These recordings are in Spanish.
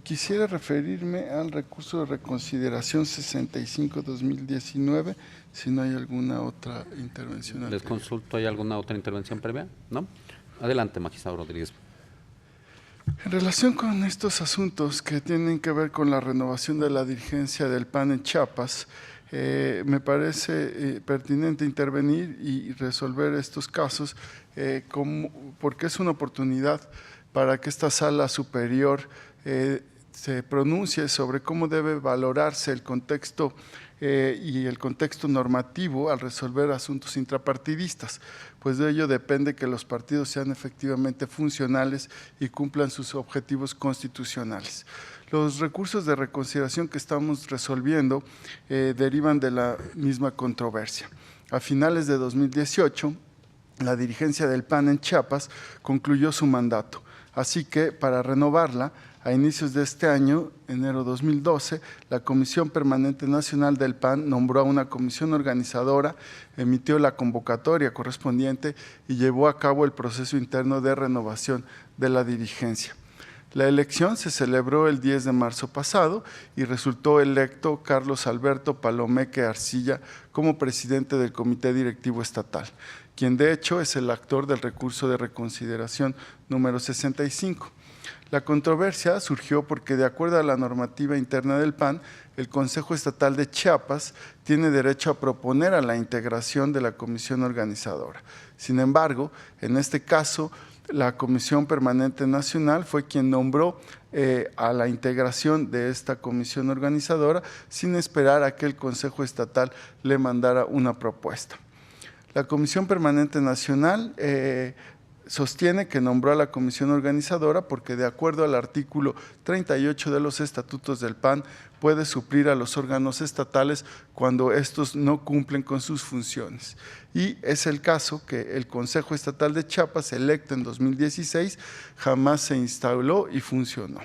Quisiera referirme al recurso de reconsideración 65-2019, si no hay alguna otra intervención. Les consulto, ¿hay alguna otra intervención previa? ¿No? Adelante, magistrado Rodríguez. En relación con estos asuntos que tienen que ver con la renovación de la dirigencia del PAN en Chiapas, me parece pertinente intervenir y resolver estos casos porque es una oportunidad para que esta sala superior se pronuncie sobre cómo debe valorarse el contexto y el contexto normativo al resolver asuntos intrapartidistas, pues de ello depende que los partidos sean efectivamente funcionales y cumplan sus objetivos constitucionales. Los recursos de reconsideración que estamos resolviendo derivan de la misma controversia. A finales de 2018, la dirigencia del PAN en Chiapas concluyó su mandato, así que para renovarla, a inicios de este año, enero 2012, la Comisión Permanente Nacional del PAN nombró a una comisión organizadora, emitió la convocatoria correspondiente y llevó a cabo el proceso interno de renovación de la dirigencia. La elección se celebró el 10 de marzo pasado y resultó electo Carlos Alberto Palomeque Arcilla como presidente del Comité Directivo Estatal, quien de hecho es el actor del recurso de reconsideración número 65. La controversia surgió porque, de acuerdo a la normativa interna del PAN, el Consejo Estatal de Chiapas tiene derecho a proponer a la integración de la comisión organizadora. Sin embargo, en este caso, la Comisión Permanente Nacional fue quien nombró a la integración de esta comisión organizadora sin esperar a que el Consejo Estatal le mandara una propuesta. La Comisión Permanente Nacional sostiene que nombró a la comisión organizadora porque, de acuerdo al artículo 38 de los estatutos del PAN, puede suplir a los órganos estatales cuando estos no cumplen con sus funciones. Y es el caso que el Consejo Estatal de Chiapas, electo en 2016, jamás se instaló y funcionó.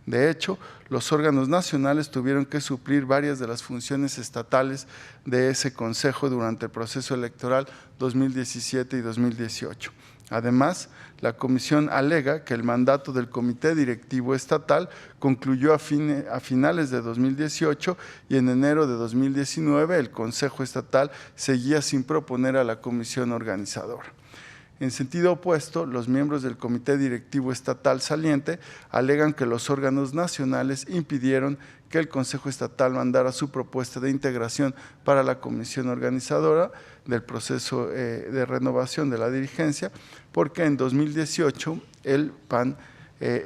De hecho, los órganos nacionales tuvieron que suplir varias de las funciones estatales de ese consejo durante el proceso electoral 2017 y 2018. Además, la comisión alega que el mandato del Comité Directivo Estatal concluyó a finales de 2018 y en enero de 2019 el Consejo Estatal seguía sin proponer a la comisión organizadora. En sentido opuesto, los miembros del Comité Directivo Estatal saliente alegan que los órganos nacionales impidieron que el Consejo Estatal mandara su propuesta de integración para la comisión organizadora del proceso de renovación de la dirigencia, porque en 2018 el PAN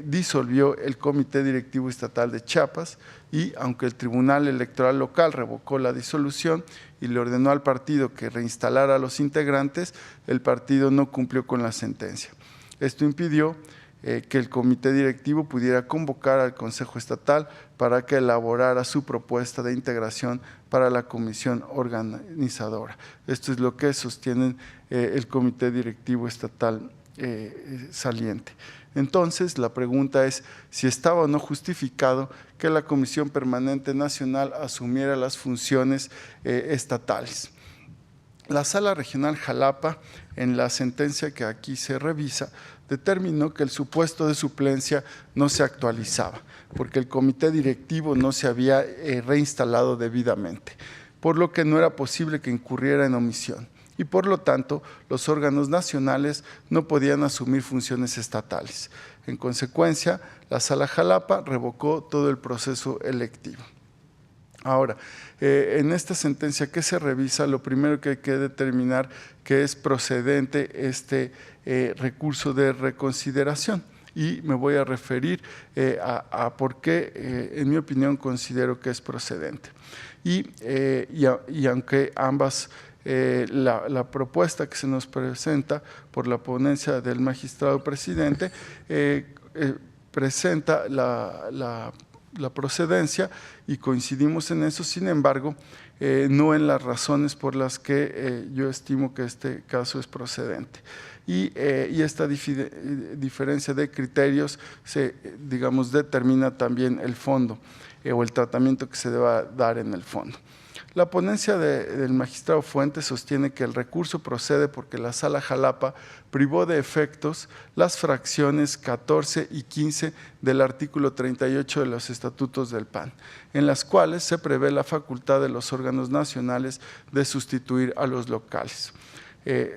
disolvió el Comité Directivo Estatal de Chiapas y, aunque el Tribunal Electoral Local revocó la disolución y le ordenó al partido que reinstalara a los integrantes, el partido no cumplió con la sentencia. Esto impidió que el comité directivo pudiera convocar al Consejo Estatal para que elaborara su propuesta de integración para la comisión organizadora. Esto es lo que sostienen el comité directivo estatal saliente. Entonces, la pregunta es si estaba o no justificado que la Comisión Permanente Nacional asumiera las funciones estatales. La Sala Regional Jalapa, en la sentencia que aquí se revisa, determinó que el supuesto de suplencia no se actualizaba, porque el comité directivo no se había reinstalado debidamente, por lo que no era posible que incurriera en omisión. Y por lo tanto, los órganos nacionales no podían asumir funciones estatales. En consecuencia, la Sala Jalapa revocó todo el proceso electivo. Ahora, en esta sentencia que se revisa, lo primero que hay que determinar que es procedente este recurso de reconsideración. Y me voy a referir a por qué, en mi opinión, considero que es procedente. Y aunque ambas… la propuesta que se nos presenta por la ponencia del magistrado presidente presenta la procedencia y coincidimos en eso, sin embargo, no en las razones por las que yo estimo que este caso es procedente. Y esta diferencia de criterios digamos, determina también el fondo o el tratamiento que se deba dar en el fondo. La ponencia del magistrado Fuentes sostiene que el recurso procede porque la Sala Jalapa privó de efectos las fracciones 14 y 15 del artículo 38 de los estatutos del PAN, en las cuales se prevé la facultad de los órganos nacionales de sustituir a los locales.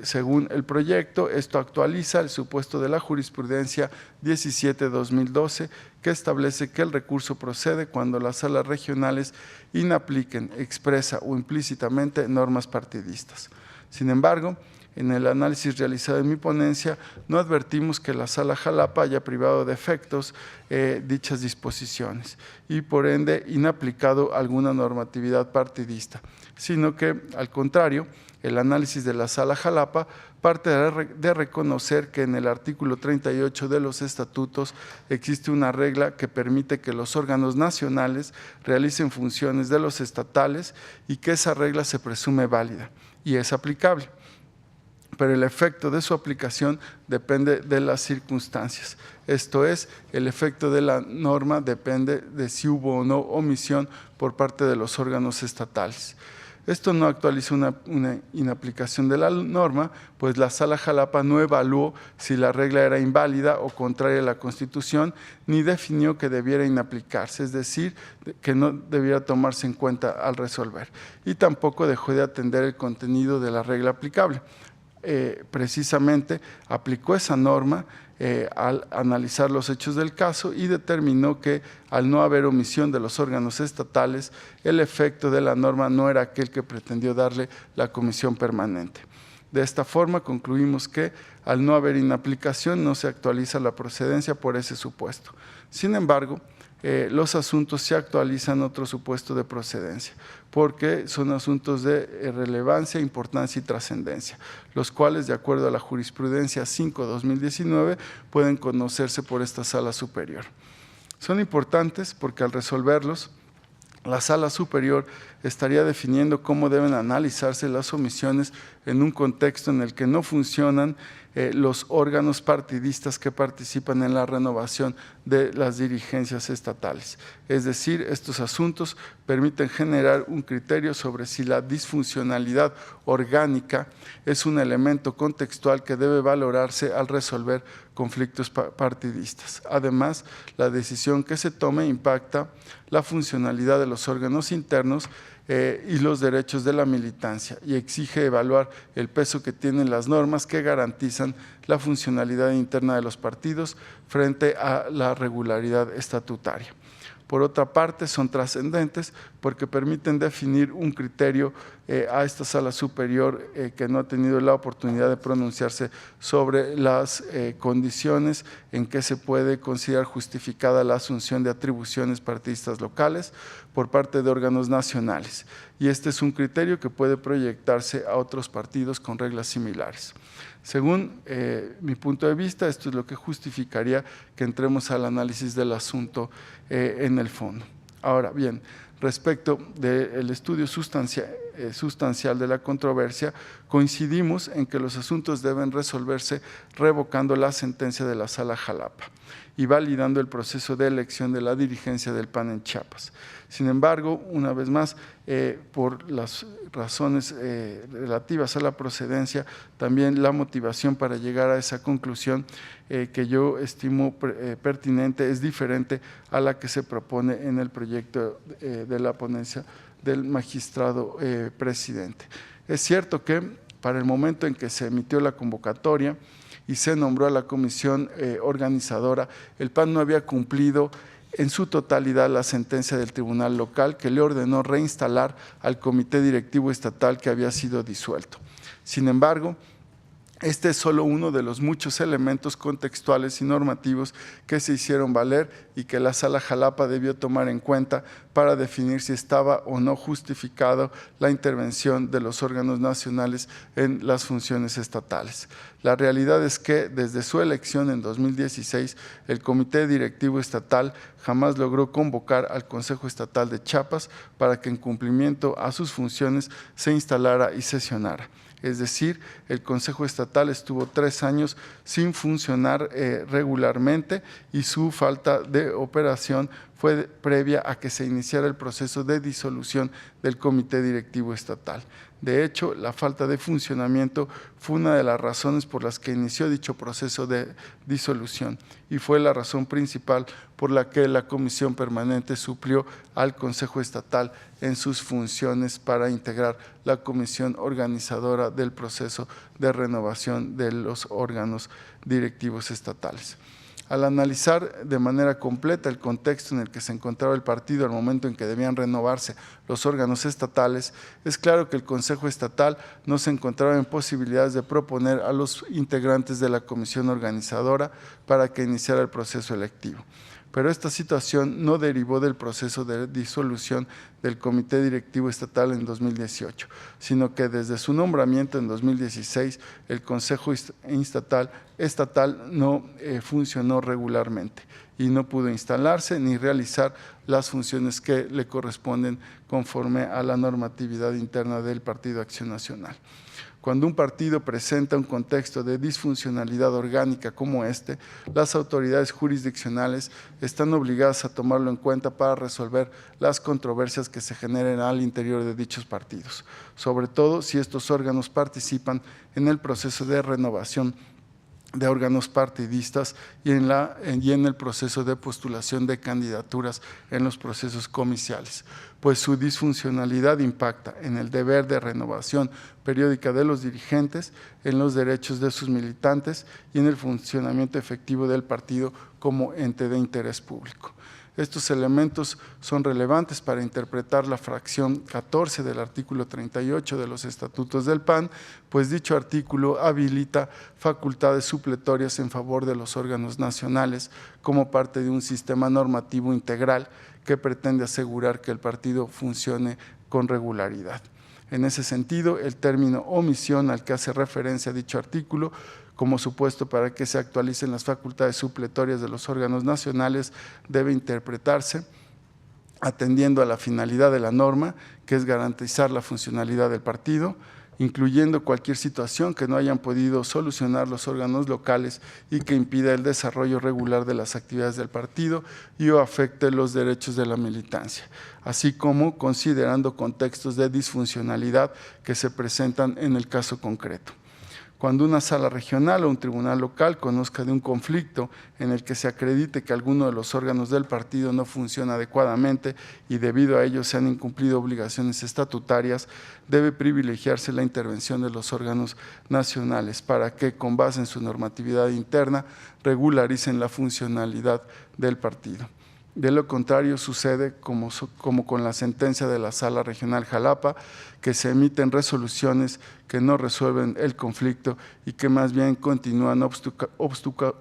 Según el proyecto, esto actualiza el supuesto de la jurisprudencia 17-2012, que establece que el recurso procede cuando las salas regionales inapliquen expresa o implícitamente normas partidistas. Sin embargo, en el análisis realizado en mi ponencia, no advertimos que la Sala Jalapa haya privado de efectos dichas disposiciones y, por ende, inaplicado alguna normatividad partidista, sino que, al contrario, el análisis de la Sala Jalapa parte de reconocer que en el artículo 38 de los estatutos existe una regla que permite que los órganos nacionales realicen funciones de los estatales y que esa regla se presume válida y es aplicable. Pero el efecto de su aplicación depende de las circunstancias. Esto es, el efecto de la norma depende de si hubo o no omisión por parte de los órganos estatales. Esto no actualiza una inaplicación de la norma, pues la Sala Jalapa no evaluó si la regla era inválida o contraria a la Constitución, ni definió que debiera inaplicarse, es decir, que no debiera tomarse en cuenta al resolver, y tampoco dejó de atender el contenido de la regla aplicable. Precisamente aplicó esa norma al analizar los hechos del caso y determinó que al no haber omisión de los órganos estatales, el efecto de la norma no era aquel que pretendió darle la comisión permanente. De esta forma concluimos que al no haber inaplicación no se actualiza la procedencia por ese supuesto. Sin embargo, los asuntos se actualizan otro supuesto de procedencia, porque son asuntos de relevancia, importancia y trascendencia, los cuales, de acuerdo a la jurisprudencia 5-2019, pueden conocerse por esta Sala Superior. Son importantes porque al resolverlos, la Sala Superior estaría definiendo cómo deben analizarse las omisiones en un contexto en el que no funcionan los órganos partidistas que participan en la renovación de las dirigencias estatales. Es decir, estos asuntos permiten generar un criterio sobre si la disfuncionalidad orgánica es un elemento contextual que debe valorarse al resolver conflictos partidistas. Además, la decisión que se tome impacta la funcionalidad de los órganos internos y los derechos de la militancia y exige evaluar el peso que tienen las normas que garantizan la funcionalidad interna de los partidos frente a la regularidad estatutaria. Por otra parte, son trascendentes porque permiten definir un criterio a esta Sala Superior que no ha tenido la oportunidad de pronunciarse sobre las condiciones en que se puede considerar justificada la asunción de atribuciones partidistas locales por parte de órganos nacionales. Y este es un criterio que puede proyectarse a otros partidos con reglas similares. Según mi punto de vista, esto es lo que justificaría que entremos al análisis del asunto en el fondo. Ahora bien, respecto del estudio sustancial de la controversia, coincidimos en que los asuntos deben resolverse revocando la sentencia de la Sala Jalapa y validando el proceso de elección de la dirigencia del PAN en Chiapas. Sin embargo, una vez más, por las razones relativas a la procedencia, también la motivación para llegar a esa conclusión que yo estimo pertinente es diferente a la que se propone en el proyecto de la ponencia del magistrado presidente. Es cierto que para el momento en que se emitió la convocatoria y se nombró a la comisión organizadora, el PAN no había cumplido en su totalidad la sentencia del tribunal local que le ordenó reinstalar al comité directivo estatal que había sido disuelto. Sin embargo, este es solo uno de los muchos elementos contextuales y normativos que se hicieron valer y que la Sala Jalapa debió tomar en cuenta para definir si estaba o no justificado la intervención de los órganos nacionales en las funciones estatales. La realidad es que desde su elección en 2016, el Comité Directivo Estatal jamás logró convocar al Consejo Estatal de Chiapas para que en cumplimiento a sus funciones se instalara y sesionara. Es decir, el Consejo Estatal estuvo 3 años sin funcionar regularmente y su falta de operación fue previa a que se iniciara el proceso de disolución del Comité Directivo Estatal. De hecho, la falta de funcionamiento fue una de las razones por las que inició dicho proceso de disolución y fue la razón principal por la que la Comisión Permanente suplió al Consejo Estatal en sus funciones para integrar la comisión organizadora del proceso de renovación de los órganos directivos estatales. Al analizar de manera completa el contexto en el que se encontraba el partido al momento en que debían renovarse los órganos estatales, es claro que el Consejo Estatal no se encontraba en posibilidades de proponer a los integrantes de la comisión organizadora para que iniciara el proceso electivo. Pero esta situación no derivó del proceso de disolución del Comité Directivo Estatal en 2018, sino que desde su nombramiento en 2016 el Consejo Estatal no funcionó regularmente y no pudo instalarse ni realizar las funciones que le corresponden conforme a la normatividad interna del Partido Acción Nacional. Cuando un partido presenta un contexto de disfuncionalidad orgánica como este, las autoridades jurisdiccionales están obligadas a tomarlo en cuenta para resolver las controversias que se generen al interior de dichos partidos, sobre todo si estos órganos participan en el proceso de renovación de órganos partidistas y en el proceso de postulación de candidaturas en los procesos comiciales, pues su disfuncionalidad impacta en el deber de renovación periódica de los dirigentes, en los derechos de sus militantes y en el funcionamiento efectivo del partido como ente de interés público. Estos elementos son relevantes para interpretar la fracción 14 del artículo 38 de los estatutos del PAN, pues dicho artículo habilita facultades supletorias en favor de los órganos nacionales como parte de un sistema normativo integral que pretende asegurar que el partido funcione con regularidad. En ese sentido, el término omisión al que hace referencia dicho artículo como supuesto para que se actualicen las facultades supletorias de los órganos nacionales debe interpretarse atendiendo a la finalidad de la norma, que es garantizar la funcionalidad del partido, incluyendo cualquier situación que no hayan podido solucionar los órganos locales y que impida el desarrollo regular de las actividades del partido y o afecte los derechos de la militancia, así como considerando contextos de disfuncionalidad que se presentan en el caso concreto. Cuando una sala regional o un tribunal local conozca de un conflicto en el que se acredite que alguno de los órganos del partido no funciona adecuadamente y debido a ello se han incumplido obligaciones estatutarias, debe privilegiarse la intervención de los órganos nacionales para que, con base en su normatividad interna, regularicen la funcionalidad del partido. De lo contrario, sucede como con la sentencia de la Sala Regional Jalapa, que se emiten resoluciones que no resuelven el conflicto y que más bien continúan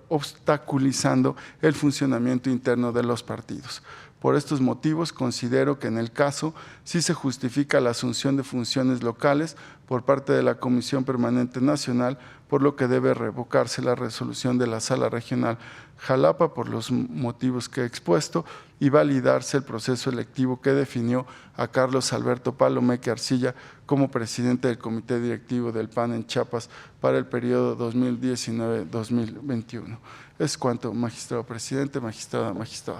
obstaculizando el funcionamiento interno de los partidos. Por estos motivos, considero que en el caso sí se justifica la asunción de funciones locales por parte de la Comisión Permanente Nacional, por lo que debe revocarse la resolución de la Sala Regional Jalapa por los motivos que he expuesto y validarse el proceso electivo que definió a Carlos Alberto Palomeque Arcilla como presidente del Comité Directivo del PAN en Chiapas para el periodo 2019-2021. Es cuanto, magistrado presidente, magistrada, magistrados.